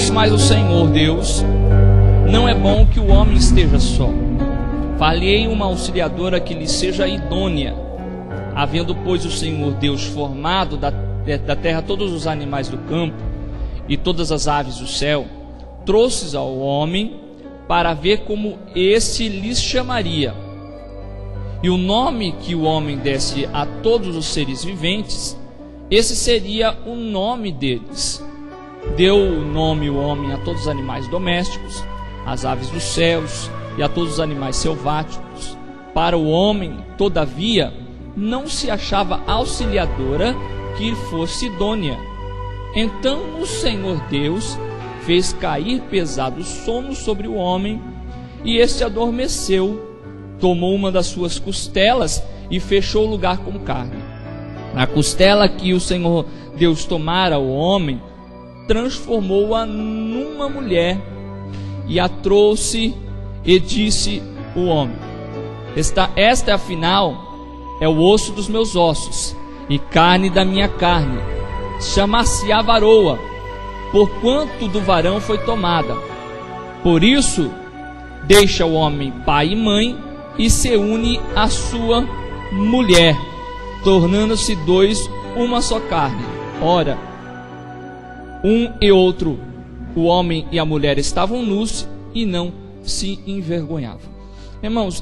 Disse mais o Senhor Deus: não é bom que o homem esteja só. Falei uma auxiliadora que lhe seja idônea. Havendo, pois, o Senhor Deus formado da terra todos os animais do campo e todas as aves do céu, trouxe ao homem para ver como esse lhes chamaria. E o nome que o homem desse a todos os seres viventes, esse seria o nome deles. Deu o nome o homem a todos os animais domésticos, às aves dos céus e a todos os animais selváticos. Para o homem, todavia, não se achava auxiliadora que lhe fosse idônea. Então o Senhor Deus fez cair pesado sono sobre o homem, e este adormeceu. Tomou uma das suas costelas e fechou o lugar com carne. A costela que o Senhor Deus tomara ao homem, transformou-a numa mulher, e a trouxe, e disse o homem: esta afinal é o osso dos meus ossos e carne da minha carne. Chamar-se-á varoa, porquanto do varão foi tomada. Por isso deixa o homem pai e mãe e se une à sua mulher, tornando-se dois uma só carne. Ora, um e outro, o homem e a mulher, estavam nus e não se envergonhavam. Irmãos,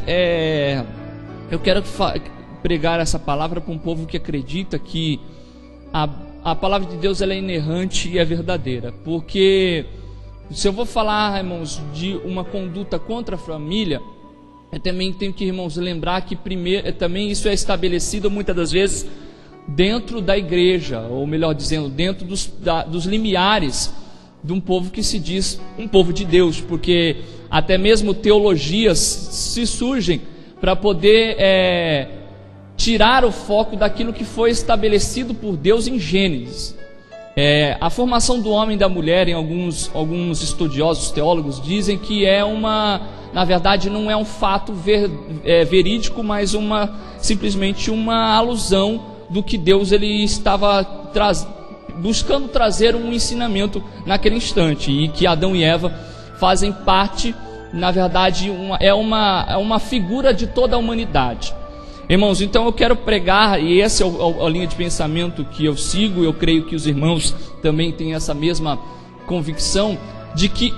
eu quero pregar essa palavra para um povo que acredita que a palavra de Deus ela é inerrante e é verdadeira. Porque se eu vou falar, irmãos, de uma conduta contra a família, eu também tenho que, irmãos, lembrar que primeiro, também isso é estabelecido muitas das vezes dentro da igreja, ou melhor dizendo, dentro dos limiares de um povo que se diz um povo de Deus, porque até mesmo teologias se surgem para poder tirar o foco daquilo que foi estabelecido por Deus em Gênesis. A formação do homem e da mulher, em alguns estudiosos, teólogos, dizem que na verdade não é um fato verídico, mas simplesmente uma alusão do que Deus ele estava buscando trazer um ensinamento naquele instante, e que Adão e Eva fazem parte, na verdade, é uma figura de toda a humanidade. Irmãos, então eu quero pregar, e essa é a linha de pensamento que eu sigo. Eu creio que os irmãos também têm essa mesma convicção, de que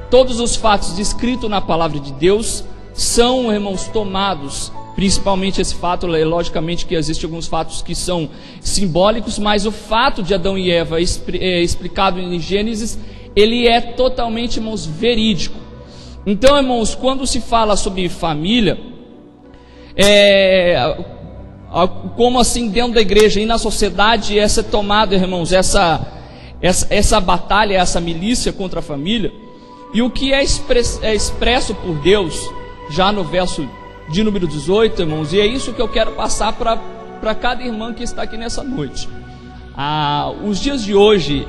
todos os fatos descritos na palavra de Deus são, irmãos, tomados, principalmente esse fato, logicamente que existem alguns fatos que são simbólicos, mas o fato de Adão e Eva explicado em Gênesis, ele é totalmente, irmãos, verídico. Então, irmãos, quando se fala sobre família, como assim dentro da igreja e na sociedade, essa tomada, irmãos, essa batalha, essa milícia contra a família, e o que é expresso por Deus, já no verso de número 18, irmãos, e é isso que eu quero passar para cada irmã que está aqui nessa noite. Os dias de hoje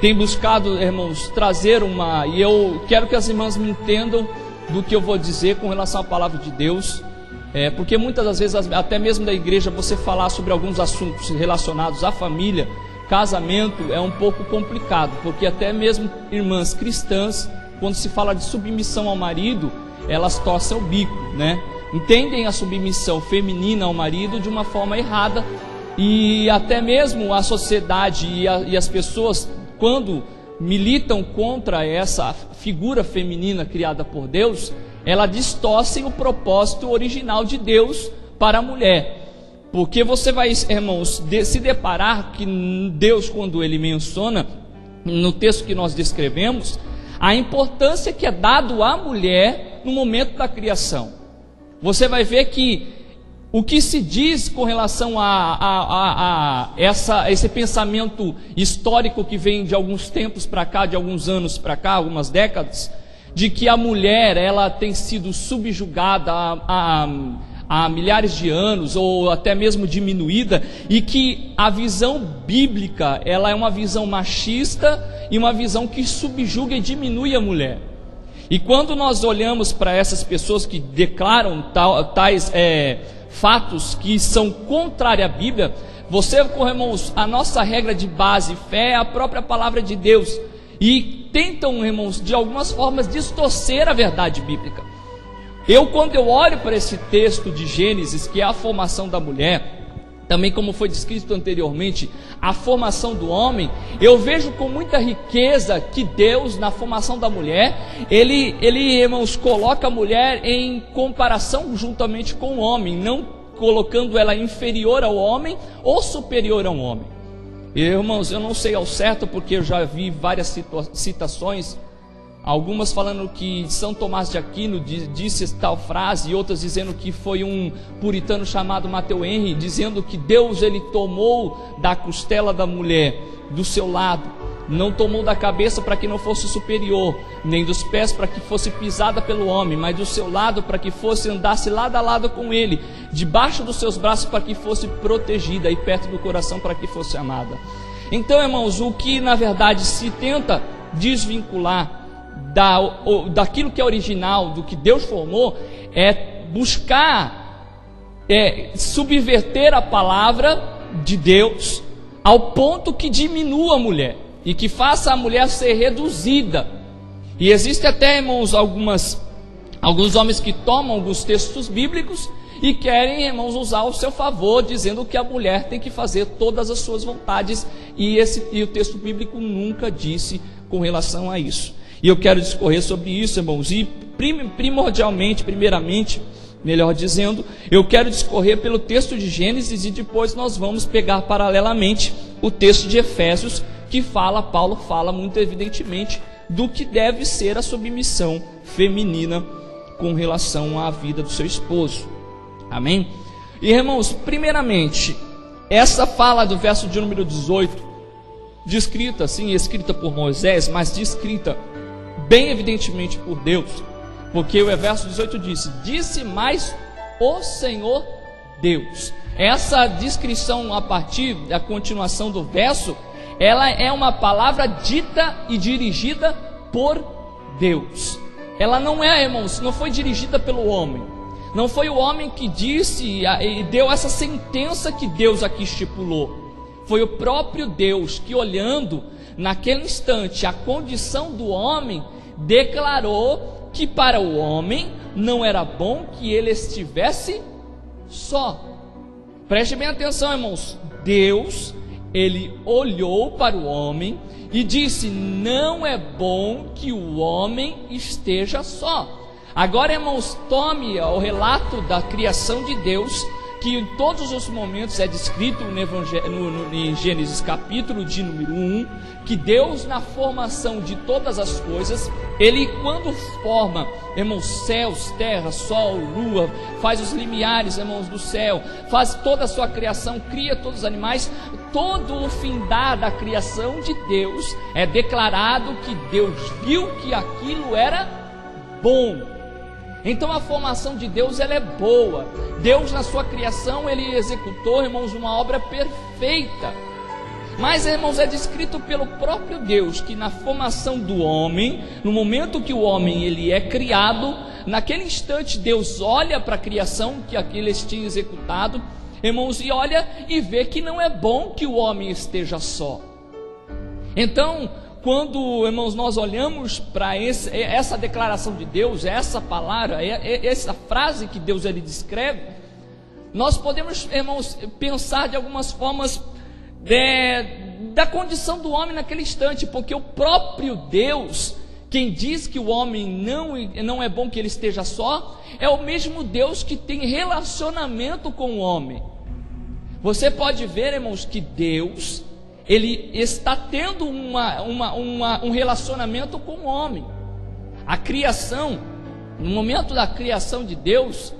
tem buscado, irmãos, trazer e eu quero que as irmãs me entendam do que eu vou dizer com relação à palavra de Deus. Porque muitas das vezes, até mesmo da igreja, você falar sobre alguns assuntos relacionados à família, casamento, é um pouco complicado, porque até mesmo irmãs cristãs, quando se fala de submissão ao marido, elas torcem o bico, né? Entendem a submissão feminina ao marido de uma forma errada, e até mesmo a sociedade e as pessoas, quando militam contra essa figura feminina criada por Deus, ela distorce o propósito original de Deus para a mulher. Porque você vai, irmãos, se deparar que Deus, quando Ele menciona no texto que nós descrevemos, a importância que é dado à mulher no momento da criação. Você vai ver que o que se diz com relação a esse pensamento histórico que vem de alguns tempos para cá, de alguns anos para cá, algumas décadas, de que a mulher ela tem sido subjugada há milhares de anos, ou até mesmo diminuída, e que a visão bíblica ela é uma visão machista e uma visão que subjuga e diminui a mulher. E quando nós olhamos para essas pessoas que declaram tais fatos que são contrários à Bíblia, irmãos, a nossa regra de base, fé, é a própria palavra de Deus. E tentam, irmãos, de algumas formas distorcer a verdade bíblica. Quando eu olho para esse texto de Gênesis, que é a formação da mulher, também como foi descrito anteriormente, a formação do homem, eu vejo com muita riqueza que Deus, na formação da mulher, ele, irmãos, coloca a mulher em comparação juntamente com o homem, não colocando ela inferior ao homem ou superior ao homem. Irmãos, eu não sei ao certo, porque eu já vi várias citações, algumas falando que São Tomás de Aquino disse tal frase, e outras dizendo que foi um puritano chamado Matthew Henry, dizendo que Deus, ele tomou da costela da mulher, do seu lado, não tomou da cabeça para que não fosse superior, nem dos pés para que fosse pisada pelo homem, mas do seu lado para que fosse, andasse lado a lado com ele, debaixo dos seus braços para que fosse protegida, e perto do coração para que fosse amada. Então, irmãos, o que na verdade se tenta desvincular daquilo que é original, do que Deus formou, é buscar subverter a palavra de Deus ao ponto que diminua a mulher e que faça a mulher ser reduzida. E existe até, irmãos, alguns homens que tomam alguns textos bíblicos e querem, irmãos, usar ao seu favor, dizendo que a mulher tem que fazer todas as suas vontades, e o texto bíblico nunca disse com relação a isso. E eu quero discorrer sobre isso, irmãos, e primeiramente, melhor dizendo, eu quero discorrer pelo texto de Gênesis, e depois nós vamos pegar paralelamente o texto de Efésios, que Paulo fala muito evidentemente do que deve ser a submissão feminina com relação à vida do seu esposo. Amém? E, irmãos, primeiramente, essa fala do verso de número 18, descrita assim, escrita por Moisés, mas descrita bem evidentemente por Deus, porque o verso 18 disse mais o Senhor Deus. Essa descrição a partir da continuação do verso, ela é uma palavra dita e dirigida por Deus. Ela não é, irmãos, não foi dirigida pelo homem, não foi o homem que disse e deu essa sentença que Deus aqui estipulou. Foi o próprio Deus que, olhando naquele instante a condição do homem, declarou que para o homem não era bom que ele estivesse só. Preste bem atenção, irmãos. Deus, ele olhou para o homem e disse: não é bom que o homem esteja só. Agora, irmãos, tome o relato da criação de Deus, que em todos os momentos é descrito em Gênesis capítulo de número 1, que Deus, na formação de todas as coisas, ele, quando forma, irmãos, céus, terra, sol, lua, faz os limiares, irmãos, do céu, faz toda a sua criação, cria todos os animais, todo o findar da criação de Deus, é declarado que Deus viu que aquilo era bom. Então a formação de Deus, ela é boa. Deus, na sua criação, ele executou, irmãos, uma obra perfeita. Mas, irmãos, é descrito pelo próprio Deus que na formação do homem, no momento que o homem ele é criado, naquele instante Deus olha para a criação que aqueles tinham executado, irmãos, e olha e vê que não é bom que o homem esteja só. Então, quando, irmãos, nós olhamos para essa declaração de Deus, essa palavra, essa frase que Deus ele descreve, nós podemos, irmãos, pensar de algumas formas da condição do homem naquele instante, porque o próprio Deus, quem diz que o homem não é bom que ele esteja só, é o mesmo Deus que tem relacionamento com o homem. Você pode ver, irmãos, que Deus, ele está tendo um relacionamento com o homem. A criação, no momento da criação de Deus,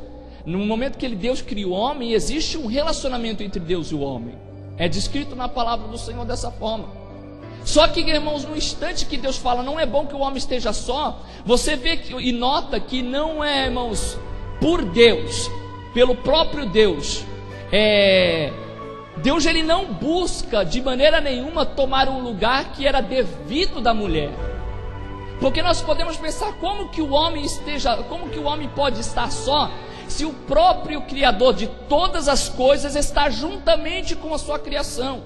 no momento que Deus cria o homem, existe um relacionamento entre Deus e o homem. É descrito na palavra do Senhor dessa forma. Só que, irmãos, no instante que Deus fala, não é bom que o homem esteja só, você vê e nota que não é, irmãos, por Deus, pelo próprio Deus, Deus ele não busca de maneira nenhuma tomar um lugar que era devido da mulher. Porque nós podemos pensar como que o homem pode estar só, se o próprio Criador de todas as coisas está juntamente com a sua criação.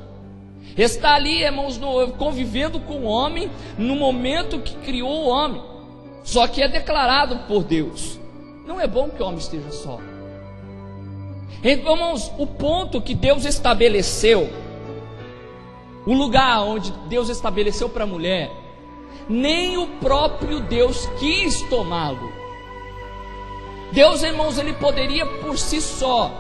Está ali, irmãos, convivendo com o homem no momento que criou o homem. Só que é declarado por Deus: não é bom que o homem esteja só. Então, irmãos, o ponto que Deus estabeleceu, o lugar onde Deus estabeleceu para a mulher, nem o próprio Deus quis tomá-lo. Deus, irmãos, ele poderia por si só,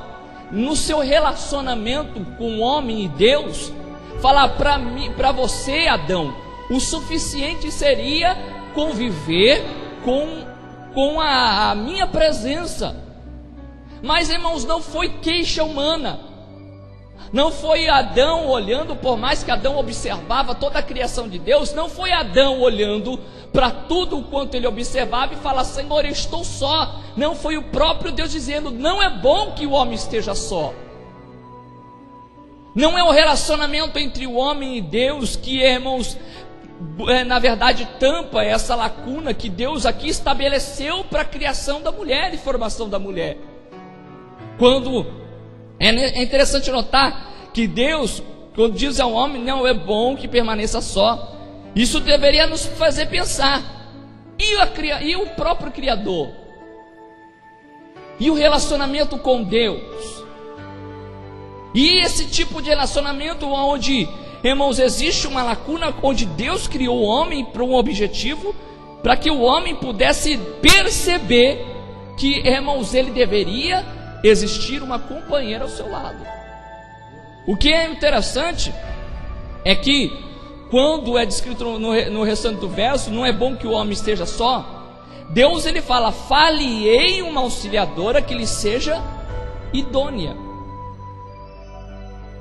no seu relacionamento com o homem e Deus, falar para mim, para você, Adão, o suficiente seria conviver com a minha presença. Mas, irmãos, não foi queixa humana. Não foi Adão olhando, por mais que Adão observava toda a criação de Deus, não foi Adão olhando para tudo quanto ele observava e falar: Senhor, eu estou só. Não, foi o próprio Deus dizendo: não é bom que o homem esteja só. Não é o relacionamento entre o homem e Deus que, irmãos, na verdade tampa essa lacuna que Deus aqui estabeleceu para a criação da mulher e formação da mulher. Quando é interessante notar que Deus, quando diz ao homem: não é bom que permaneça só, isso deveria nos fazer pensar: e o próprio Criador? E o relacionamento com Deus? E esse tipo de relacionamento onde, irmãos, existe uma lacuna, onde Deus criou o homem para um objetivo, para que o homem pudesse perceber que, irmãos, ele deveria existir uma companheira ao seu lado. O que é interessante é que, quando é descrito no restante do verso, não é bom que o homem esteja só, Deus ele fala: far-lhe-ei uma auxiliadora que lhe seja idônea.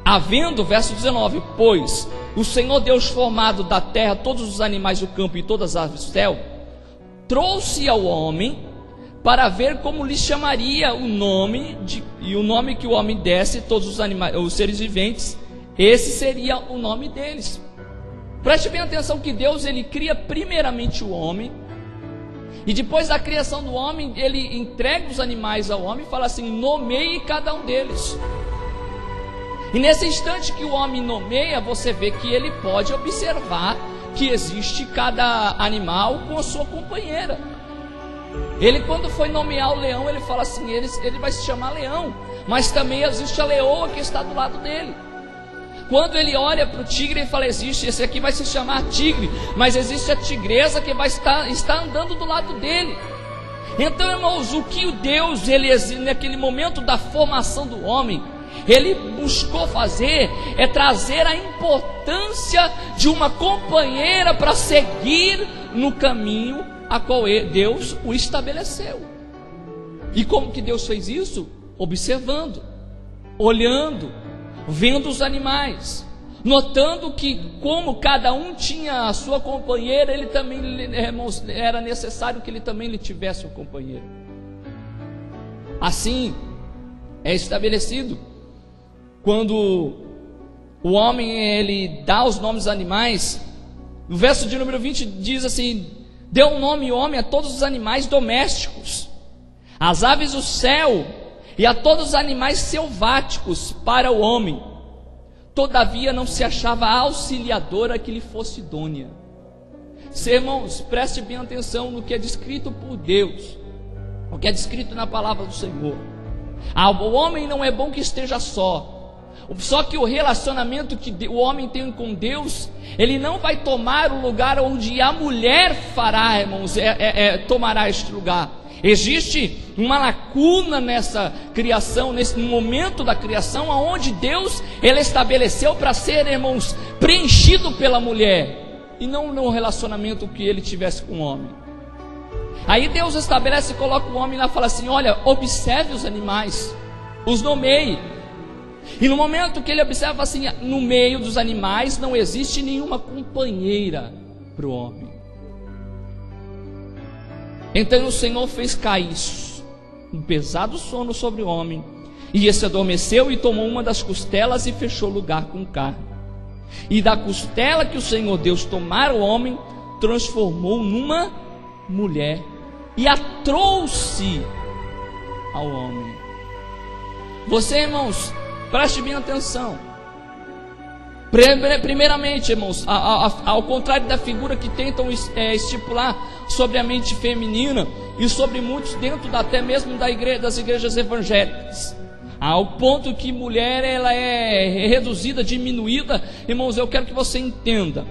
Havendo, verso 19, pois o Senhor Deus formado da terra todos os animais do campo e todas as aves do céu, trouxe ao homem para ver como lhe chamaria o nome, e o nome que o homem desse todos os animais, os seres viventes, esse seria o nome deles. Preste bem atenção que Deus ele cria primeiramente o homem, e depois da criação do homem, ele entrega os animais ao homem e fala assim: nomeie cada um deles. E nesse instante que o homem nomeia, você vê que ele pode observar que existe cada animal com a sua companheira. Ele, quando foi nomear o leão, ele fala assim: ele vai se chamar leão, mas também existe a leoa que está do lado dele. Quando ele olha para o tigre, ele fala: esse aqui vai se chamar tigre, mas existe a tigresa que vai estar andando do lado dele. Então, irmãos, o que o Deus, naquele momento da formação do homem, ele buscou fazer é trazer a importância de uma companheira para seguir no caminho a qual Deus o estabeleceu. E como que Deus fez isso? Observando, olhando, vendo os animais, notando que como cada um tinha a sua companheira, ele também, irmãos, era necessário que ele também lhe tivesse um companheiro. Assim é estabelecido quando o homem ele dá os nomes dos animais. No verso de número 20 diz assim: deu um nome homem a todos os animais domésticos, às aves do céu e a todos os animais selváticos para o homem. Todavia não se achava auxiliadora que lhe fosse idônea. Irmãos, preste bem atenção no que é descrito por Deus, o que é descrito na palavra do Senhor. O homem não é bom que esteja só. Só que o relacionamento que o homem tem com Deus, ele não vai tomar o lugar onde a mulher fará, irmãos, tomará este lugar. Existe uma lacuna nessa criação, nesse momento da criação, onde Deus ele estabeleceu para ser, irmãos, preenchido pela mulher, e não no relacionamento que ele tivesse com o homem. Aí Deus estabelece e coloca o homem lá e fala assim: olha, observe os animais, os nomeie. E no momento que ele observa assim, no meio dos animais não existe nenhuma companheira para o homem. Então o Senhor fez cair um pesado sono sobre o homem, e esse adormeceu e tomou uma das costelas e fechou o lugar com carne. E da costela que o Senhor Deus tomara o homem, transformou numa mulher e a trouxe ao homem. Você, irmãos, preste bem atenção. Primeiramente, irmãos, ao contrário da figura que tentam estipular sobre a mente feminina e sobre muitos dentro até mesmo das igrejas evangélicas, ao ponto que mulher ela é reduzida, diminuída. Irmãos, eu quero que você entenda: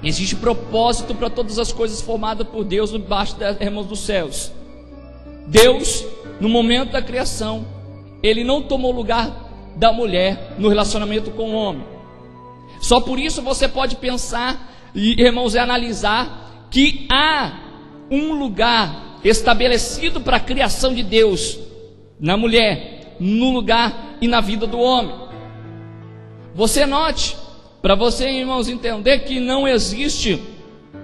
existe propósito para todas as coisas formadas por Deus debaixo irmãos, dos céus. Deus, no momento da criação, Ele não tomou lugar da mulher no relacionamento com o homem. Só por isso você pode pensar e, irmãos, analisar que há um lugar estabelecido para a criação de Deus na mulher, no lugar e na vida do homem. Você note, para você, irmãos, entender que não existe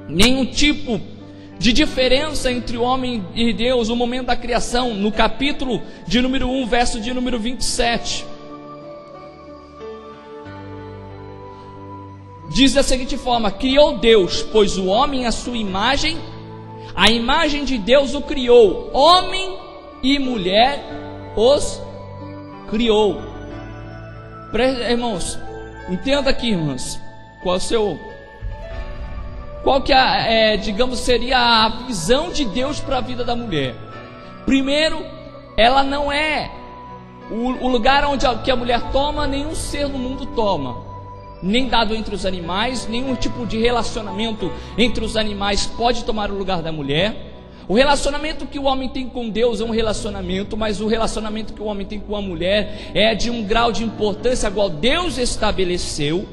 nenhum tipo de diferença entre o homem e Deus no momento da criação, no capítulo de número 1, verso de número 27. Diz da seguinte forma: criou Deus, pois o homem à sua imagem, a imagem de Deus o criou, homem e mulher os criou. Irmãos, entenda aqui, irmãos, qual que digamos, seria a visão de Deus para a vida da mulher. Primeiro, ela não é o lugar onde que a mulher toma, nenhum ser no mundo toma. Nem dado entre os animais, nenhum tipo de relacionamento entre os animais pode tomar o lugar da mulher. O relacionamento que o homem tem com Deus é um relacionamento, mas o relacionamento que o homem tem com a mulher é de um grau de importância igual Deus estabeleceu.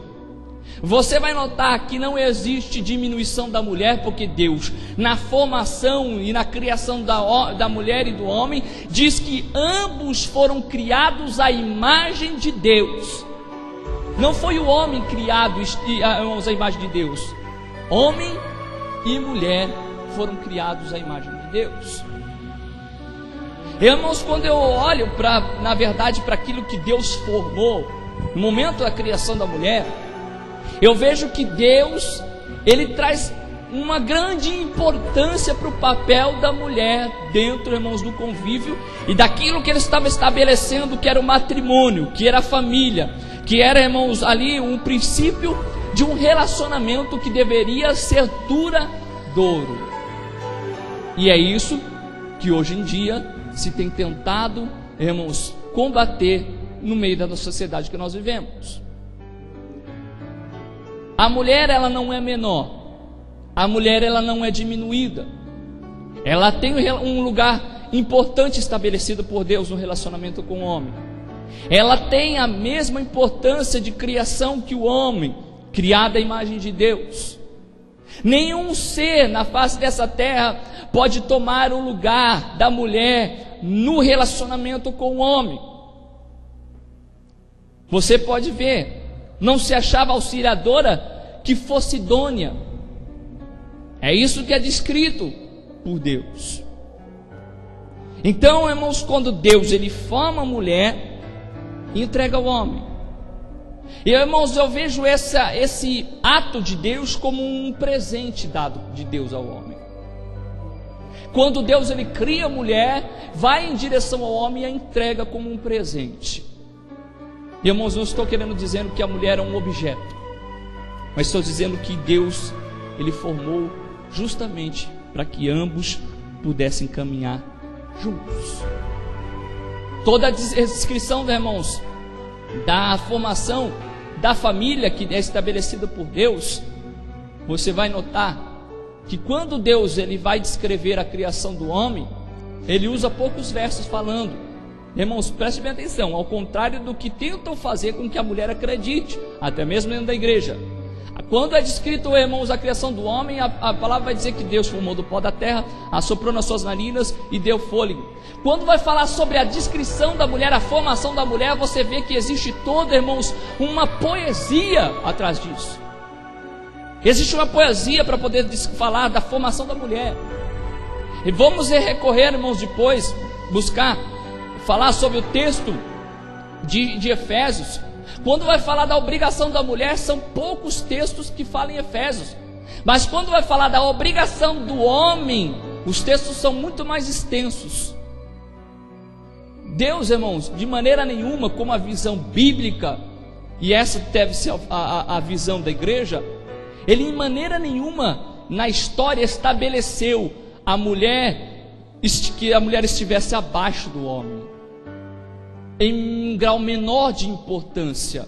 Você vai notar que não existe diminuição da mulher, porque Deus, na formação e na criação da mulher e do homem, diz que ambos foram criados à imagem de Deus. Não foi o homem criado à imagem de Deus. Homem e mulher foram criados à imagem de Deus. Irmãos, quando eu olho na verdade para aquilo que Deus formou no momento da criação da mulher, eu vejo que Deus, Ele traz uma grande importância para o papel da mulher dentro, irmãos, do convívio e daquilo que Ele estava estabelecendo, que era o matrimônio, que era a família, que era, irmãos, ali um princípio de um relacionamento que deveria ser duradouro. E é isso que hoje em dia se tem tentado, irmãos, combater no meio da sociedade que nós vivemos. A mulher, ela não é menor. A mulher, ela não é diminuída. Ela tem um lugar importante estabelecido por Deus no relacionamento com o homem. Ela tem a mesma importância de criação que o homem, criado à imagem de Deus. Nenhum ser na face dessa terra pode tomar o lugar da mulher no relacionamento com o homem. Você pode ver, não se achava auxiliadora que fosse idônea. É isso que é descrito por Deus. Então, irmãos, quando Deus ele forma a mulher e entrega ao homem. E, irmãos, eu vejo esse ato de Deus como um presente dado de Deus ao homem. Quando Deus ele cria a mulher, vai em direção ao homem e a entrega como um presente. E, irmãos, não estou querendo dizer que a mulher é um objeto, mas estou dizendo que Deus ele formou justamente para que ambos pudessem caminhar juntos. Toda a descrição, irmãos, da formação da família que é estabelecida por Deus, você vai notar que quando Deus ele vai descrever a criação do homem, ele usa poucos versos falando. Irmãos, prestem bem atenção, ao contrário do que tentam fazer com que a mulher acredite, até mesmo dentro da igreja. Quando é descrito, irmãos, a criação do homem, a palavra vai dizer que Deus formou do pó da terra, assoprou nas suas narinas e deu fôlego. Quando vai falar sobre a descrição da mulher, a formação da mulher, você vê que existe toda, irmãos, uma poesia atrás disso. Existe uma poesia para poder falar da formação da mulher. E vamos recorrer, irmãos, depois, falar sobre o texto de Efésios. Quando vai falar da obrigação da mulher, são poucos textos que falam em Efésios. Mas quando vai falar da obrigação do homem, os textos são muito mais extensos. Deus, irmãos, de maneira nenhuma, como a visão bíblica, e essa deve ser a visão da igreja, ele em maneira nenhuma na história estabeleceu que a mulher estivesse abaixo do homem, em um grau menor de importância.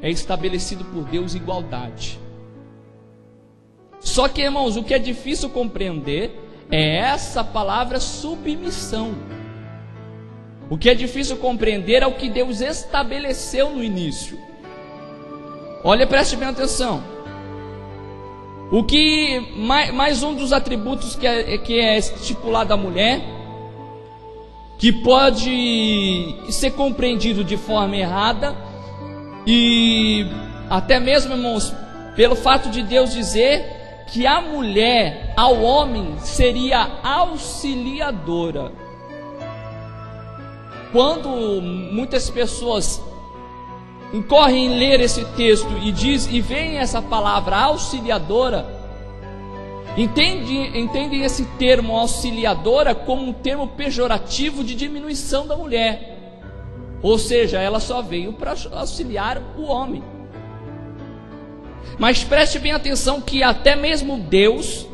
É estabelecido por Deus igualdade. Só que, irmãos, o que é difícil compreender é essa palavra submissão. O que é difícil compreender é o que Deus estabeleceu no início. Olha, preste bem atenção. O que mais um dos atributos que é estipulado à mulher, que pode ser compreendido de forma errada, e até mesmo, irmãos, pelo fato de Deus dizer que a mulher ao homem seria auxiliadora. Quando muitas pessoas incorrem em ler esse texto e veem essa palavra auxiliadora, entendem esse termo auxiliadora como um termo pejorativo de diminuição da mulher. Ou seja, ela só veio para auxiliar o homem. Mas preste bem atenção que até mesmo Deus,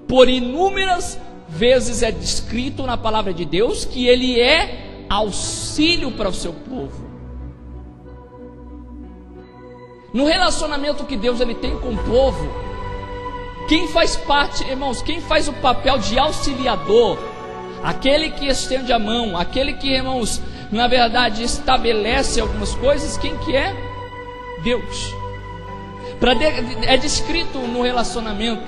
por inúmeras vezes é descrito na palavra de Deus que Ele é auxílio para o seu povo. No relacionamento que Deus ele tem com o povo, quem faz parte, irmãos, quem faz o papel de auxiliador, aquele que estende a mão, aquele que, irmãos, na verdade estabelece algumas coisas, quem que é? Deus. É descrito no relacionamento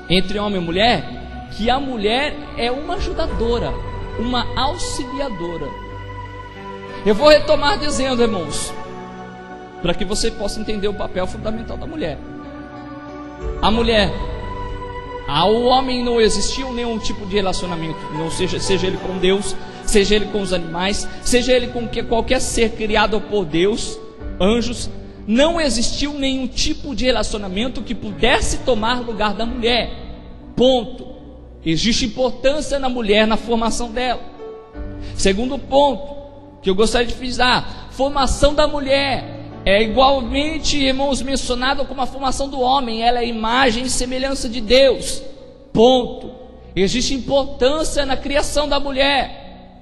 entre homem e mulher que a mulher é uma ajudadora, uma auxiliadora. Eu vou retomar dizendo, irmãos, para que você possa entender o papel fundamental da mulher. A mulher, ao homem não existiu nenhum tipo de relacionamento, não seja ele com Deus, seja ele com os animais, seja ele com qualquer ser criado por Deus, anjos. Não existiu nenhum tipo de relacionamento que pudesse tomar lugar da mulher. Ponto. Existe importância na mulher, na formação dela. Segundo ponto que eu gostaria de frisar: formação da mulher é igualmente, irmãos, mencionado como a formação do homem. Ela é imagem e semelhança de Deus. Ponto. Existe importância na criação da mulher.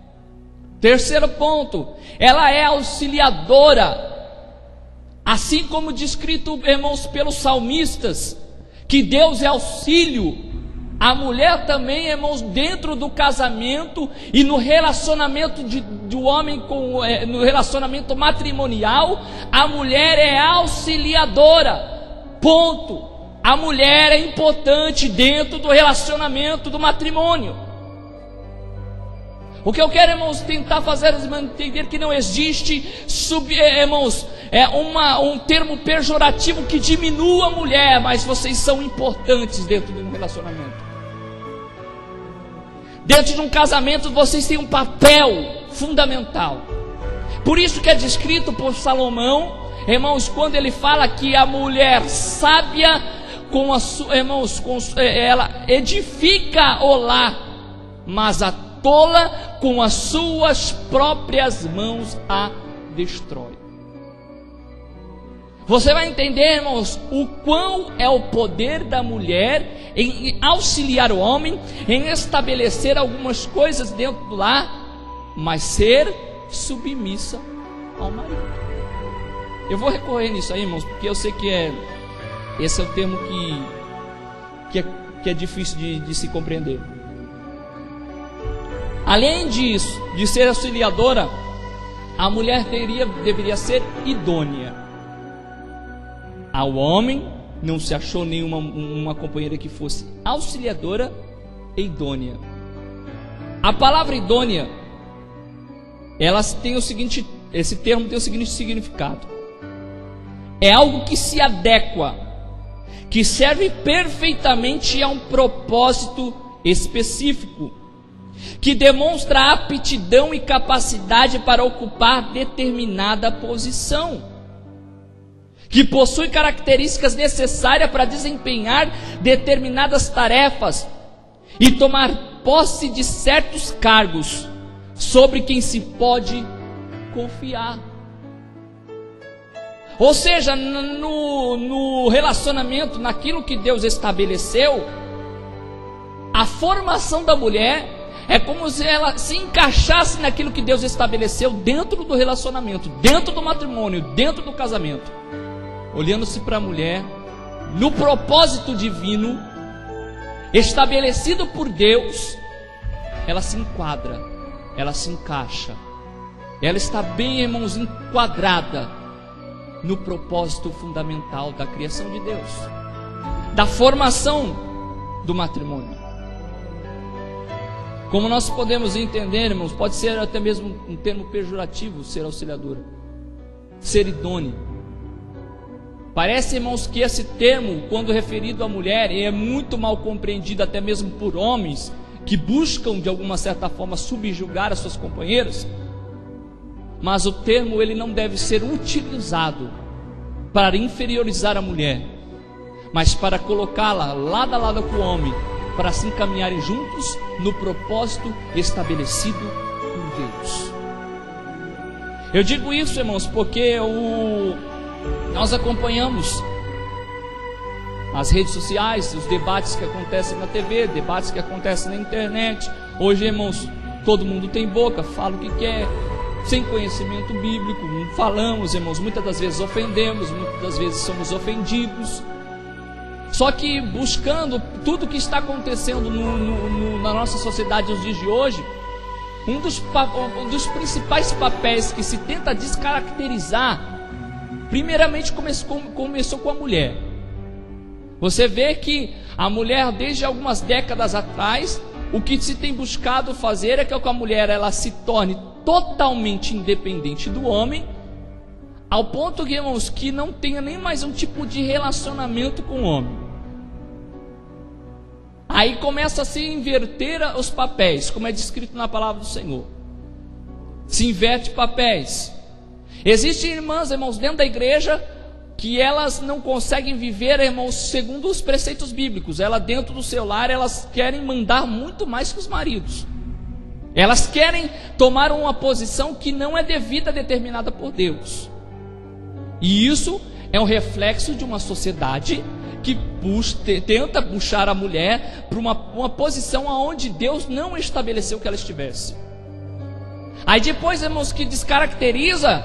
Terceiro ponto: ela é auxiliadora. Assim como descrito, irmãos, pelos salmistas, que Deus é auxílio, a mulher também, irmãos, dentro do casamento e no relacionamento do homem no relacionamento matrimonial, a mulher é auxiliadora. Ponto. A mulher é importante dentro do relacionamento do matrimônio. O que eu quero, irmãos, tentar fazer é entender que não existe, irmãos, um termo pejorativo que diminua a mulher, mas vocês são importantes dentro de um relacionamento. Dentro de um casamento vocês têm um papel fundamental. Por isso que é descrito por Salomão, irmãos, quando ele fala que a mulher sábia, ela edifica o lar, mas a tola com as suas próprias mãos a destrói. Você vai entender, irmãos, o quão é o poder da mulher em auxiliar o homem, em estabelecer algumas coisas dentro do lar, mas ser submissa ao marido. Eu vou recorrer nisso aí, irmãos, porque eu sei que esse é o termo que é difícil de se compreender. Além disso, de ser auxiliadora, a mulher deveria ser idônea. Ao homem não se achou nenhuma uma companheira que fosse auxiliadora e idônea. A palavra idônea, esse termo tem o seguinte significado: é algo que se adequa, que serve perfeitamente a um propósito específico, que demonstra aptidão e capacidade para ocupar determinada posição, que possui características necessárias para desempenhar determinadas tarefas e tomar posse de certos cargos sobre quem se pode confiar. Ou seja, no relacionamento, naquilo que Deus estabeleceu, a formação da mulher é como se ela se encaixasse naquilo que Deus estabeleceu dentro do relacionamento, dentro do matrimônio, dentro do casamento. Olhando-se para a mulher, no propósito divino, estabelecido por Deus, ela se enquadra, ela se encaixa. Ela está bem, irmãos, enquadrada no propósito fundamental da criação de Deus, da formação do matrimônio. Como nós podemos entender, irmãos, pode ser até mesmo um termo pejorativo, ser auxiliadora, ser idônea. Parece, irmãos, que esse termo, quando referido à mulher, é muito mal compreendido até mesmo por homens que buscam de alguma certa forma subjugar as suas companheiras. Mas o termo ele não deve ser utilizado para inferiorizar a mulher, mas para colocá-la lado a lado com o homem, para se encaminharem juntos no propósito estabelecido por Deus. Eu digo isso, irmãos, porque nós acompanhamos as redes sociais, os debates que acontecem na TV, debates que acontecem na internet. Hoje, irmãos, todo mundo tem boca, fala o que quer, sem conhecimento bíblico, falamos, irmãos, muitas das vezes ofendemos, muitas das vezes somos ofendidos. Só que buscando tudo que está acontecendo na nossa sociedade nos dias de hoje, um dos principais papéis que se tenta descaracterizar, primeiramente começou com a mulher. Você vê que a mulher, desde algumas décadas atrás, o que se tem buscado fazer é que a mulher ela se torne totalmente independente do homem, ao ponto que, irmãos, que não tenha nem mais um tipo de relacionamento com o homem. Aí começa a se inverter os papéis, como é descrito na palavra do Senhor. Se inverte papéis. Existem irmãs, irmãos, dentro da igreja que elas não conseguem viver, irmãos, segundo os preceitos bíblicos. Ela dentro do seu lar, elas querem mandar muito mais que os maridos. Elas querem tomar uma posição que não é devida, determinada por Deus. E isso é um reflexo de uma sociedade que tenta puxar a mulher para uma posição onde Deus não estabeleceu que ela estivesse. Aí depois, irmãos, que descaracteriza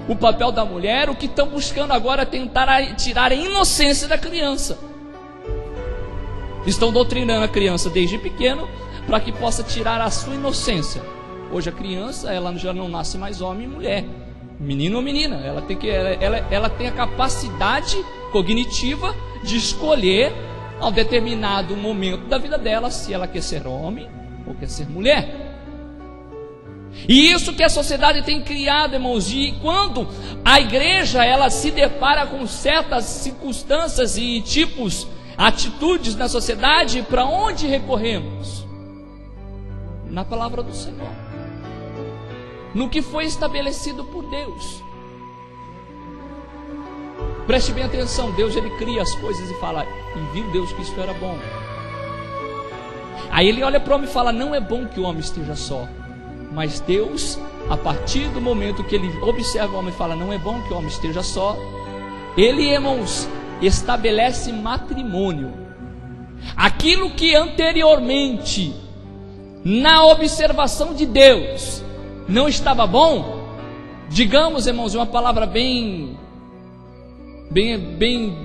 o papel da mulher, o que estão buscando agora é tentar tirar a inocência da criança. Estão doutrinando a criança desde pequeno para que possa tirar a sua inocência. Hoje a criança, ela já não nasce mais homem e mulher, menino ou menina. Ela tem a capacidade cognitiva de escolher a um determinado momento da vida dela se ela quer ser homem ou quer ser mulher. E isso que a sociedade tem criado, irmãos. E quando a igreja ela se depara com certas circunstâncias e tipos, atitudes na sociedade, para onde recorremos? Na palavra do Senhor, no que foi estabelecido por Deus. Preste bem atenção, Deus ele cria as coisas e fala, e viu Deus que isso era bom. Aí ele olha para o homem e fala, não é bom que o homem esteja só. Mas Deus, a partir do momento que ele observa o homem e fala, não é bom que o homem esteja só, ele, irmãos, estabelece matrimônio. Aquilo que anteriormente, na observação de Deus, não estava bom, digamos, irmãos, uma palavra bem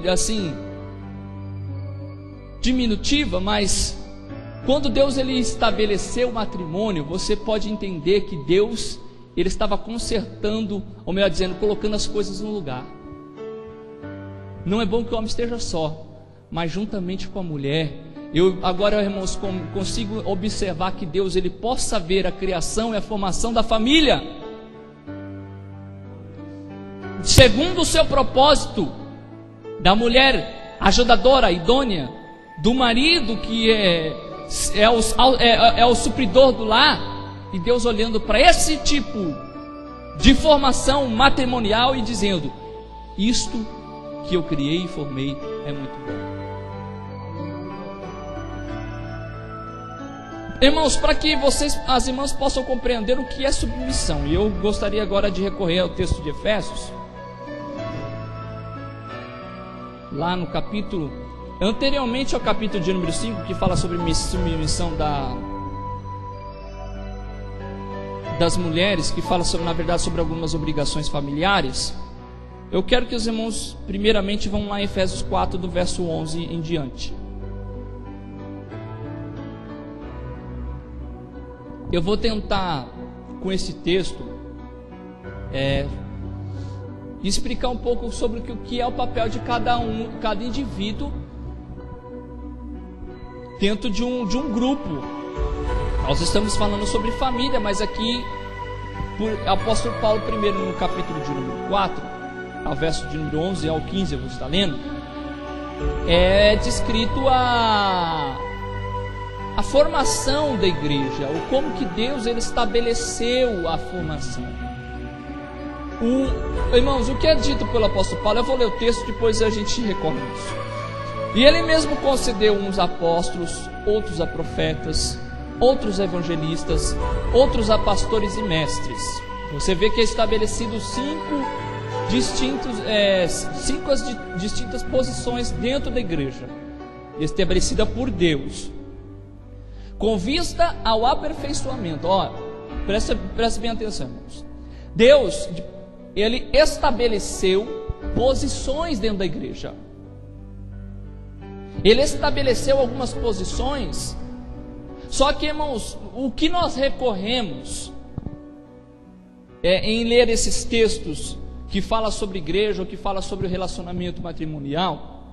assim, diminutiva, mas quando Deus ele estabeleceu o matrimônio, você pode entender que Deus ele estava consertando, ou melhor dizendo, colocando as coisas no lugar. Não é bom que o homem esteja só, mas juntamente com a mulher. Eu agora, irmãos, consigo observar que Deus ele possa ver a criação e a formação da família segundo o seu propósito, da mulher ajudadora, idônea, do marido que é o supridor do lar, e Deus olhando para esse tipo de formação matrimonial e dizendo, isto que eu criei e formei é muito bom. Irmãos, para que as irmãs possam compreender o que é submissão, e eu gostaria agora de recorrer ao texto de Efésios, lá no capítulo, anteriormente ao capítulo de número 5, que fala sobre submissão das mulheres, que fala sobre, na verdade, sobre algumas obrigações familiares, eu quero que os irmãos primeiramente vão lá em Efésios 4, do verso 11 em diante. Eu vou tentar, com esse texto, explicar um pouco sobre o que é o papel de cada indivíduo dentro de um grupo. Nós estamos falando sobre família, mas aqui, por apóstolo Paulo, primeiro no capítulo de número 4, ao verso de número 11 ao 15, eu vou estar lendo, é descrito a formação da igreja, o como que Deus ele estabeleceu a formação. Irmãos, o que é dito pelo apóstolo Paulo, eu vou ler o texto, depois a gente recorre isso. E ele mesmo concedeu uns apóstolos, outros a profetas, outros a evangelistas, outros a pastores e mestres. Você vê que é estabelecido cinco distintas posições dentro da igreja, estabelecida por Deus, com vista ao aperfeiçoamento. Presta bem atenção, irmãos. Deus, ele estabeleceu posições dentro da igreja. Ele estabeleceu algumas posições. Só que, irmãos, o que nós recorremos em ler esses textos que fala sobre igreja, ou que fala sobre o relacionamento matrimonial,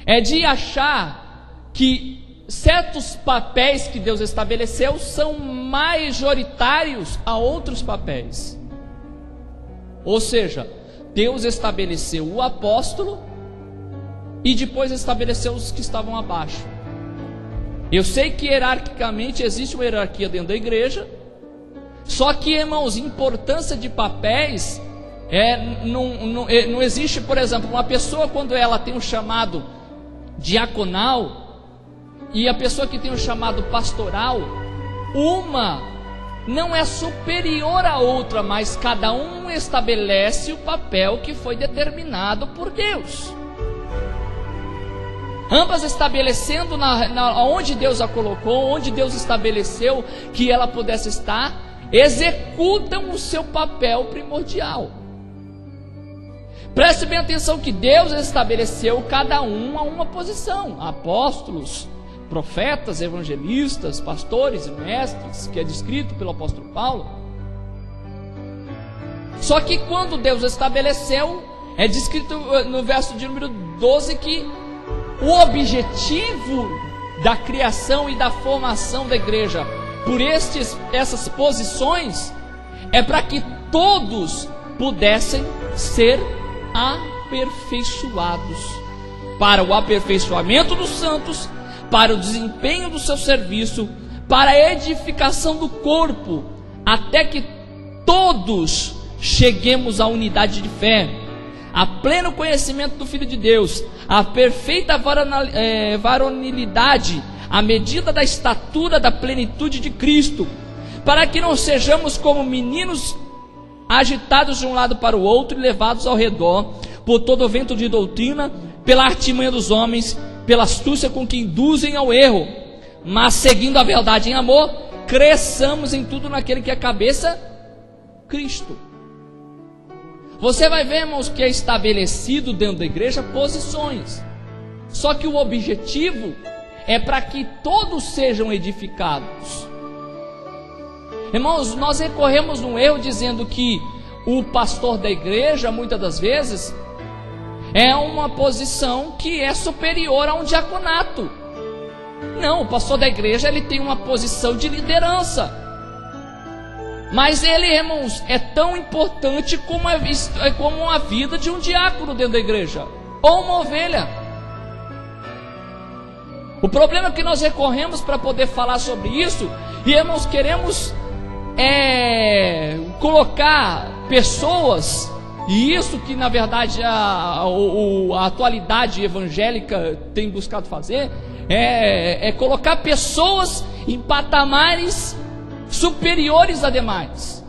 é de achar que certos papéis que Deus estabeleceu são majoritários a outros papéis. Ou seja, Deus estabeleceu o apóstolo e depois estabeleceu os que estavam abaixo. Eu sei que hierarquicamente existe uma hierarquia dentro da igreja, só que, irmãos, importância de papéis não existe. Por exemplo, uma pessoa, quando ela tem um chamado diaconal e a pessoa que tem um chamado pastoral, uma não é superior à outra, mas cada um estabelece o papel que foi determinado por Deus. Ambas estabelecendo onde Deus a colocou, onde Deus estabeleceu que ela pudesse estar, executam o seu papel primordial. Preste bem atenção que Deus estabeleceu cada um a uma posição: apóstolos, profetas, evangelistas, pastores e mestres, que é descrito pelo apóstolo Paulo. Só que quando Deus estabeleceu, é descrito no verso de número 12 que o objetivo da criação e da formação da igreja por essas posições é para que todos pudessem ser aperfeiçoados, para o aperfeiçoamento dos santos, para o desempenho do seu serviço, para a edificação do corpo, até que todos cheguemos à unidade de fé, a pleno conhecimento do Filho de Deus, a perfeita varonilidade, à medida da estatura da plenitude de Cristo, para que não sejamos como meninos agitados de um lado para o outro e levados ao redor por todo o vento de doutrina, pela artimanha dos homens, pela astúcia com que induzem ao erro, mas seguindo a verdade em amor, cresçamos em tudo naquele que é a cabeça, Cristo. Você vai ver, irmãos, que é estabelecido dentro da igreja posições, só que o objetivo é para que todos sejam edificados. Irmãos, nós recorremos num erro dizendo que o pastor da igreja, muitas das vezes, é uma posição que é superior a um diaconato. Não, o pastor da igreja ele tem uma posição de liderança, mas ele, irmãos, é tão importante como a vida de um diácono dentro da igreja, ou uma ovelha. O problema é que nós recorremos para poder falar sobre isso, e, irmãos, queremos colocar pessoas, e isso que na verdade a atualidade evangélica tem buscado fazer, é colocar pessoas em patamares superiores a demais.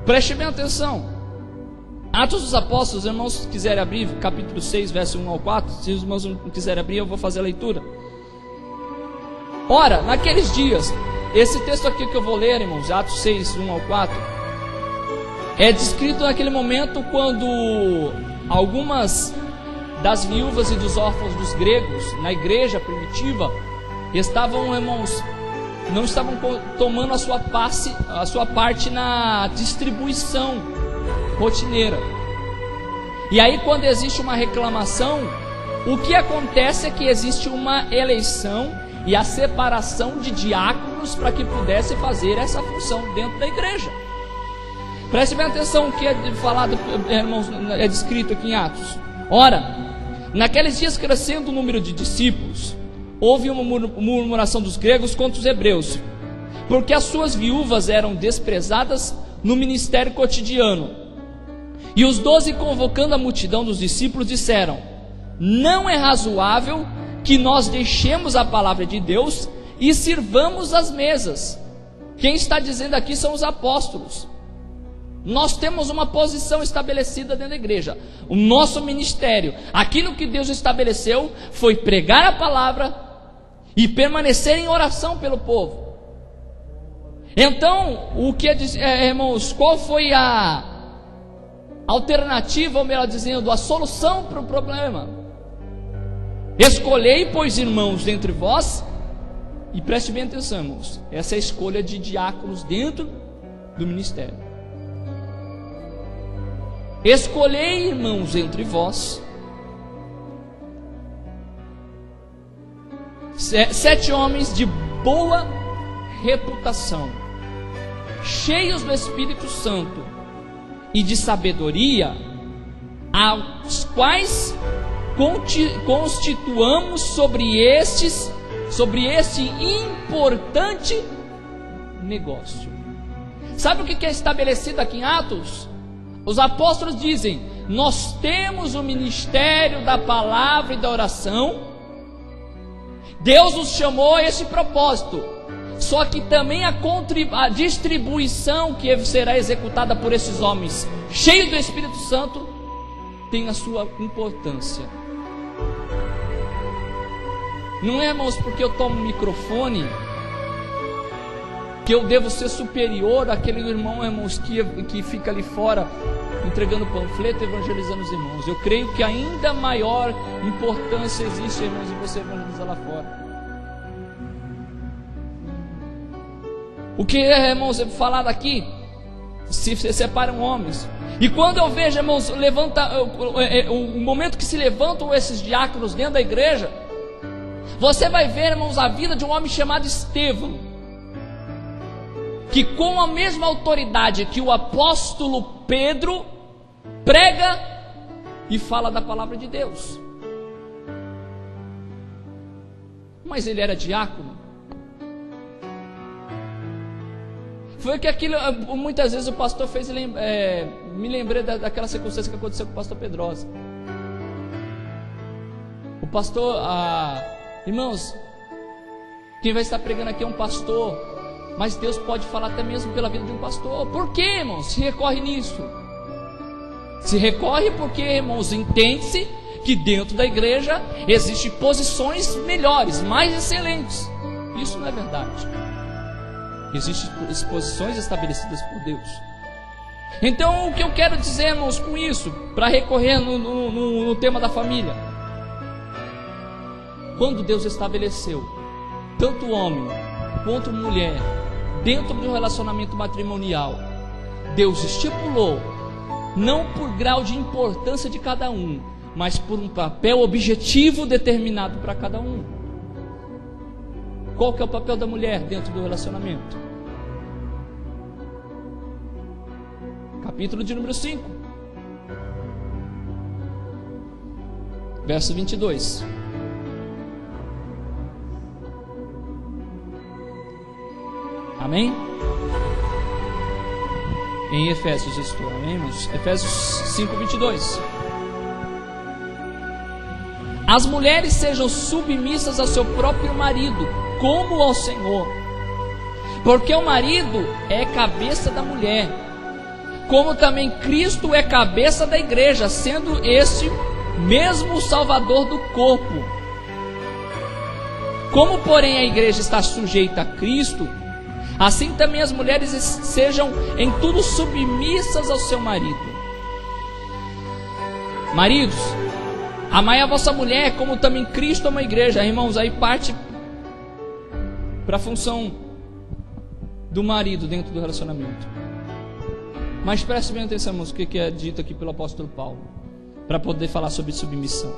Preste bem atenção. Atos dos Apóstolos, irmãos, se quiserem abrir, capítulo 6, verso 1 ao 4, se os irmãos não quiserem abrir, eu vou fazer a leitura. Ora, naqueles dias, esse texto aqui que eu vou ler, irmãos, Atos 6, 1 ao 4, é descrito naquele momento quando algumas das viúvas e dos órfãos dos gregos, na igreja primitiva, estavam, irmãos, não estavam tomando a sua parte na distribuição rotineira. E aí, quando existe uma reclamação, o que acontece é que existe uma eleição e a separação de diáconos para que pudesse fazer essa função dentro da igreja. Preste bem atenção o que é falado, irmãos, é descrito aqui em Atos. Ora, naqueles dias, crescendo o número de discípulos, houve uma murmuração dos gregos contra os hebreus, porque as suas viúvas eram desprezadas no ministério cotidiano. E os 12, convocando a multidão dos discípulos, disseram: não é razoável que nós deixemos a palavra de Deus e sirvamos as mesas. Quem está dizendo aqui são os apóstolos. Nós temos uma posição estabelecida dentro da igreja. O nosso ministério, aquilo que Deus estabeleceu, foi pregar a palavra e permanecer em oração pelo povo. Então, irmãos, qual foi a alternativa, ou melhor dizendo, a solução para o problema? Escolhei, pois, irmãos, dentre vós, e preste bem atenção, irmãos, essa é a escolha de diáconos dentro do ministério. Escolhei, irmãos, entre vós 7 homens de boa reputação, cheios do Espírito Santo e de sabedoria, aos quais constituamos sobre este importante negócio. Sabe o que é estabelecido aqui em Atos? Os apóstolos dizem: nós temos o ministério da palavra e da oração, Deus nos chamou a esse propósito, só que também a distribuição que será executada por esses homens cheios do Espírito Santo tem a sua importância. Não é, irmãos, porque eu tomo o microfone que eu devo ser superior àquele irmão, irmãos, que fica ali fora entregando panfleto, evangelizando os irmãos. Eu creio que ainda maior importância existe, irmãos, em você evangelizar lá fora. O que é, irmãos, é falado aqui, se separam homens. E quando eu vejo, irmãos, o momento que se levantam esses diáconos dentro da igreja, você vai ver, irmãos, a vida de um homem chamado Estevão, que com a mesma autoridade que o apóstolo Pedro prega e fala da palavra de Deus. Mas ele era diácono. Foi que aquilo, muitas vezes o pastor fez, me lembrei daquela circunstância que aconteceu com o pastor Pedrosa. O pastor, irmãos, quem vai estar pregando aqui é um pastor, mas Deus pode falar até mesmo pela vida de um pastor. Por que, irmãos, se recorre nisso? Se recorre porque, irmãos, entende-se que dentro da igreja existem posições melhores, mais excelentes. Isso não é verdade. Existem posições estabelecidas por Deus. Então, o que eu quero dizer, irmãos, com isso, para recorrer no tema da família? Quando Deus estabeleceu tanto homem quanto mulher dentro do relacionamento matrimonial, Deus estipulou, não por grau de importância de cada um, mas por um papel objetivo determinado para cada um. Qual que é o papel da mulher dentro do relacionamento? Capítulo de número 5, verso 22. Amém? Em Efésios estou, amém, irmãos? Efésios 5, 22. As mulheres sejam submissas ao seu próprio marido, como ao Senhor, porque o marido é cabeça da mulher, como também Cristo é cabeça da igreja, sendo este mesmo o Salvador do corpo. Como, porém, a igreja está sujeita a Cristo, assim também as mulheres sejam em tudo submissas ao seu marido. Maridos, amai a vossa mulher, como também Cristo ama a igreja. Irmãos, aí parte para a função do marido dentro do relacionamento. Mas preste bem atenção, irmãos, o que é dito aqui pelo apóstolo Paulo, para poder falar sobre submissão.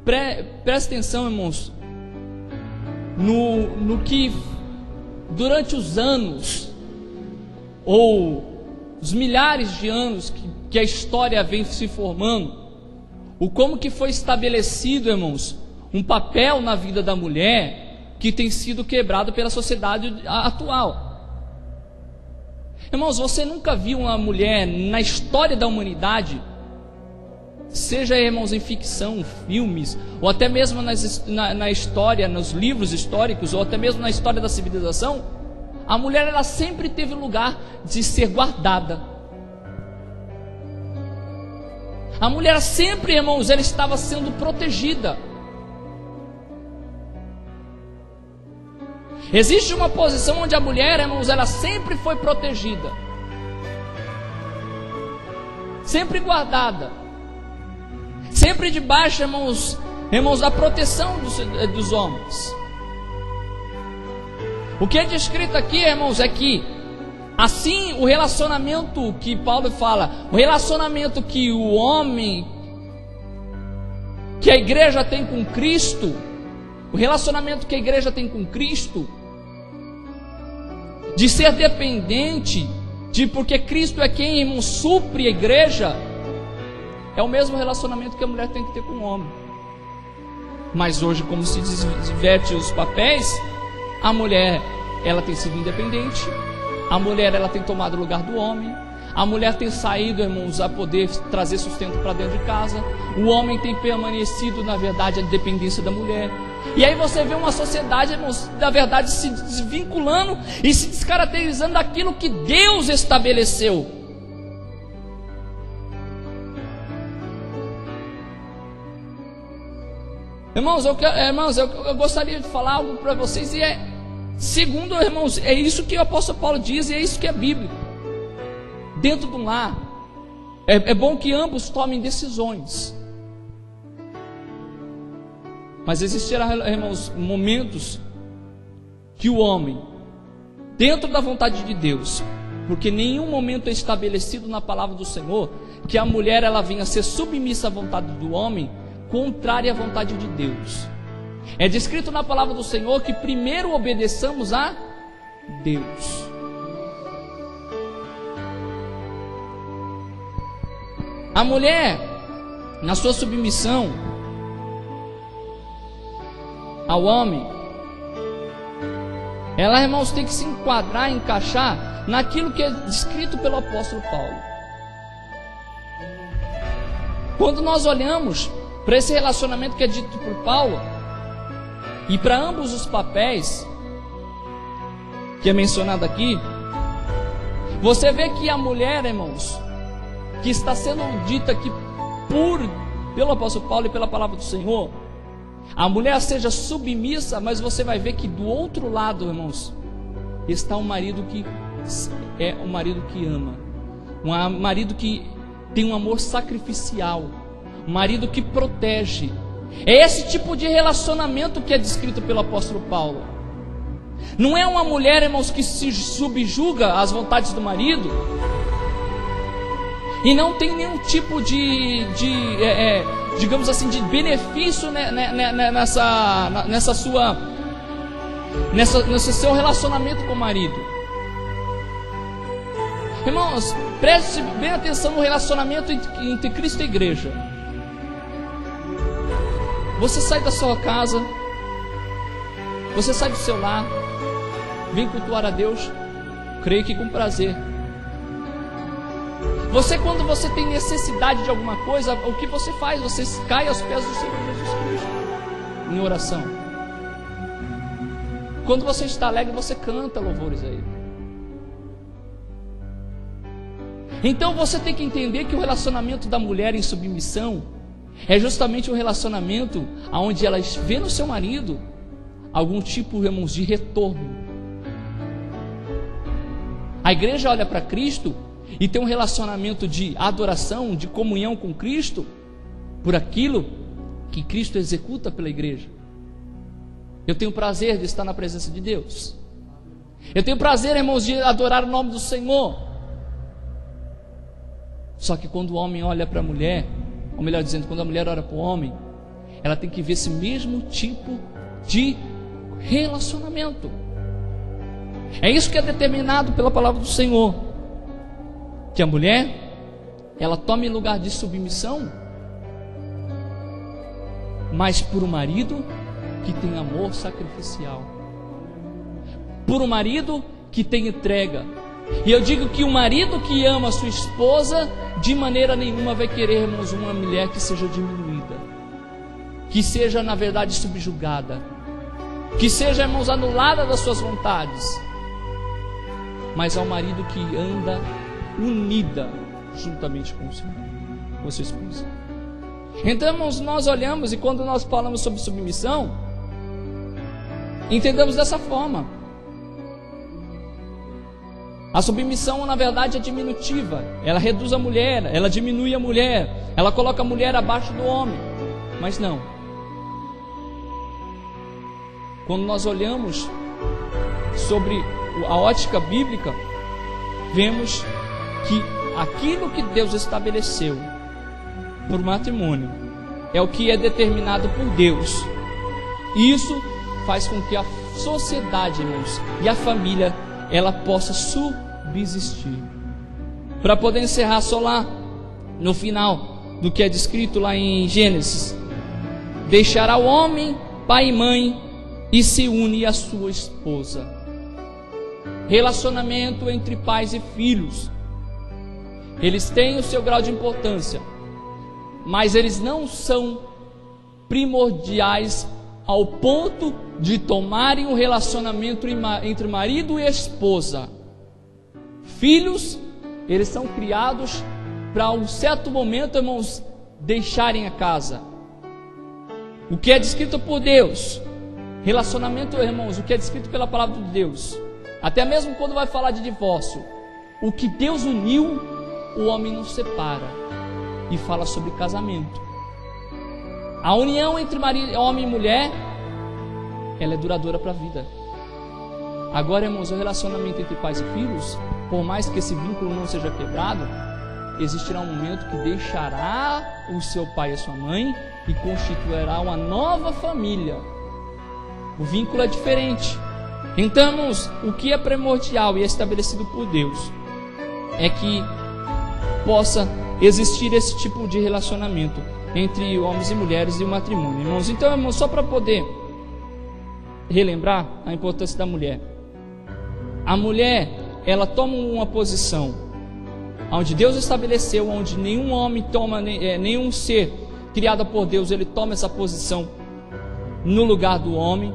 Preste atenção, irmãos, no que durante os anos, ou os milhares de anos que a história vem se formando, o como que foi estabelecido, irmãos, um papel na vida da mulher que tem sido quebrado pela sociedade atual. Irmãos, você nunca viu uma mulher na história da humanidade, seja, irmãos, em ficção, filmes, ou até mesmo na história, nos livros históricos, ou até mesmo na história da civilização, a mulher ela sempre teve lugar de ser guardada. A mulher sempre, irmãos, ela estava sendo protegida. Existe uma posição onde a mulher, irmãos, ela sempre foi protegida, sempre guardada, sempre debaixo, irmãos, da proteção dos homens. O que é descrito aqui, irmãos, é que assim o relacionamento que Paulo fala, o relacionamento que o homem, que a igreja tem com Cristo, o relacionamento que a igreja tem com Cristo, de ser dependente, porque Cristo é quem, irmão, supre a igreja, é o mesmo relacionamento que a mulher tem que ter com o homem. Mas hoje, como se diverte os papéis, a mulher, ela tem sido independente, a mulher, ela tem tomado o lugar do homem, a mulher tem saído, irmãos, a poder trazer sustento para dentro de casa, o homem tem permanecido, na verdade, a dependência da mulher. E aí você vê uma sociedade, irmãos, na verdade, se desvinculando e se descaracterizando daquilo que Deus estabeleceu. Irmãos, eu gostaria de falar algo para vocês, e segundo, irmãos, é isso que o apóstolo Paulo diz, e é isso que é bíblico. Dentro de um lar, é bom que ambos tomem decisões. Mas existirá, irmãos, momentos que o homem, dentro da vontade de Deus, porque nenhum momento é estabelecido na palavra do Senhor que a mulher ela venha a ser submissa à vontade do homem, contrária à vontade de Deus. É descrito na palavra do Senhor que primeiro obedeçamos a Deus. A mulher, na sua submissão ao homem, ela, irmãos, tem que se enquadrar, encaixar naquilo que é descrito pelo apóstolo Paulo. Quando nós olhamos para esse relacionamento que é dito por Paulo, e para ambos os papéis que é mencionado aqui, você vê que a mulher, irmãos, que está sendo dita aqui pelo apóstolo Paulo e pela palavra do Senhor, a mulher seja submissa, mas você vai ver que do outro lado, irmãos, está um marido que é um marido que ama, um marido que tem um amor sacrificial, um marido que protege. É esse tipo de relacionamento que é descrito pelo apóstolo Paulo. Não é uma mulher, irmãos, que se subjuga às vontades do marido e não tem nenhum tipo digamos assim, de benefício nesse seu relacionamento com o marido. Irmãos, preste bem atenção no relacionamento entre Cristo e a igreja. Você sai da sua casa, você sai do seu lar, vem cultuar a Deus, creio que com prazer. Você, quando você tem necessidade de alguma coisa, o que você faz? Você cai aos pés do Senhor Jesus Cristo em oração. Quando você está alegre, você canta louvores a Ele. Então você tem que entender que o relacionamento da mulher em submissão é justamente um relacionamento onde ela vê no seu marido algum tipo, irmãos, de retorno. A igreja olha para Cristo e tem um relacionamento de adoração, de comunhão com Cristo, por aquilo que Cristo executa pela igreja. Eu tenho prazer de estar na presença de Deus. Eu tenho prazer, irmãos, de adorar o nome do Senhor. Só que quando o homem olha para a mulher, ou melhor dizendo, quando a mulher olha para o homem, ela tem que ver esse mesmo tipo de relacionamento. É isso que é determinado pela palavra do Senhor, que a mulher, ela tome lugar de submissão, mas por um marido que tem amor sacrificial, por um marido que tem entrega. E eu digo que o marido que ama a sua esposa, de maneira nenhuma vai querer, irmãos, uma mulher que seja diminuída, que seja, na verdade, subjugada, que seja, irmãos, anulada das suas vontades. Mas ao marido que anda unida juntamente com o Senhor, com a sua esposa. Então, irmãos, nós olhamos e quando nós falamos sobre submissão, entendemos dessa forma. A submissão, na verdade, é diminutiva. Ela reduz a mulher, ela diminui a mulher, ela coloca a mulher abaixo do homem. Mas não. Quando nós olhamos sobre a ótica bíblica, vemos que aquilo que Deus estabeleceu por matrimônio é o que é determinado por Deus. E isso faz com que a sociedade, irmãos, e a família, ela possa subsistir. Para poder encerrar só lá no final do que é descrito lá em Gênesis: deixará o homem pai e mãe e se une à sua esposa. Relacionamento entre pais e filhos, eles têm o seu grau de importância, mas eles não são primordiais ao ponto de tomarem um relacionamento entre marido e esposa. Filhos, eles são criados para um certo momento, irmãos, deixarem a casa. O que é descrito por Deus, relacionamento, irmãos, o que é descrito pela palavra de Deus, até mesmo quando vai falar de divórcio, o que Deus uniu, o homem não separa. E fala sobre casamento. A união entre homem e mulher, ela é duradoura para a vida. Agora, irmãos, o relacionamento entre pais e filhos, por mais que esse vínculo não seja quebrado, existirá um momento que deixará o seu pai e a sua mãe e constituirá uma nova família. O vínculo é diferente. Então, irmãos, o que é primordial e é estabelecido por Deus é que possa existir esse tipo de relacionamento entre homens e mulheres e o matrimônio, irmãos. Então, irmãos, só para poder relembrar a importância da mulher. A mulher, ela toma uma posição onde Deus estabeleceu, onde nenhum homem toma, nenhum ser criado por Deus, ele toma essa posição no lugar do homem.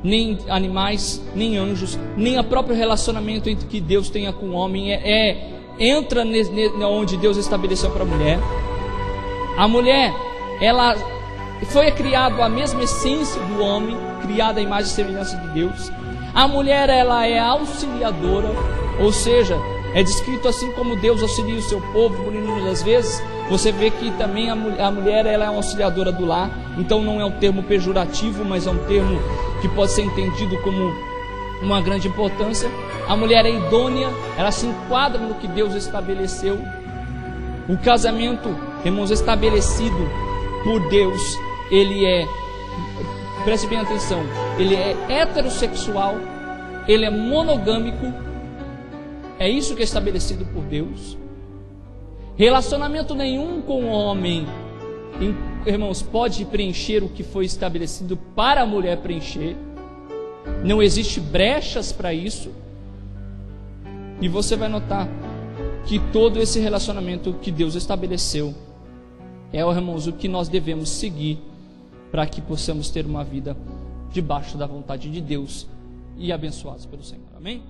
Nem animais, nem anjos, nem o próprio relacionamento entre que Deus tenha com o homem entra onde Deus estabeleceu para a mulher. A mulher, ela foi criada a mesma essência do homem, criada à imagem e semelhança de Deus. A mulher, ela é auxiliadora, ou seja, é descrito assim como Deus auxilia o seu povo, por inúmeras vezes. Você vê que também a mulher, ela é uma auxiliadora do lar. Então não é um termo pejorativo, mas é um termo que pode ser entendido como uma grande importância. A mulher é idônea, ela se enquadra no que Deus estabeleceu. O casamento, irmãos, estabelecido por Deus, ele é, preste bem atenção, ele é heterossexual, ele é monogâmico. É isso que é estabelecido por Deus. Relacionamento nenhum com o homem, irmãos, pode preencher o que foi estabelecido para a mulher preencher. Não existe brechas para isso. E você vai notar que todo esse relacionamento que Deus estabeleceu é, irmãos, o que nós devemos seguir para que possamos ter uma vida debaixo da vontade de Deus e abençoados pelo Senhor. Amém?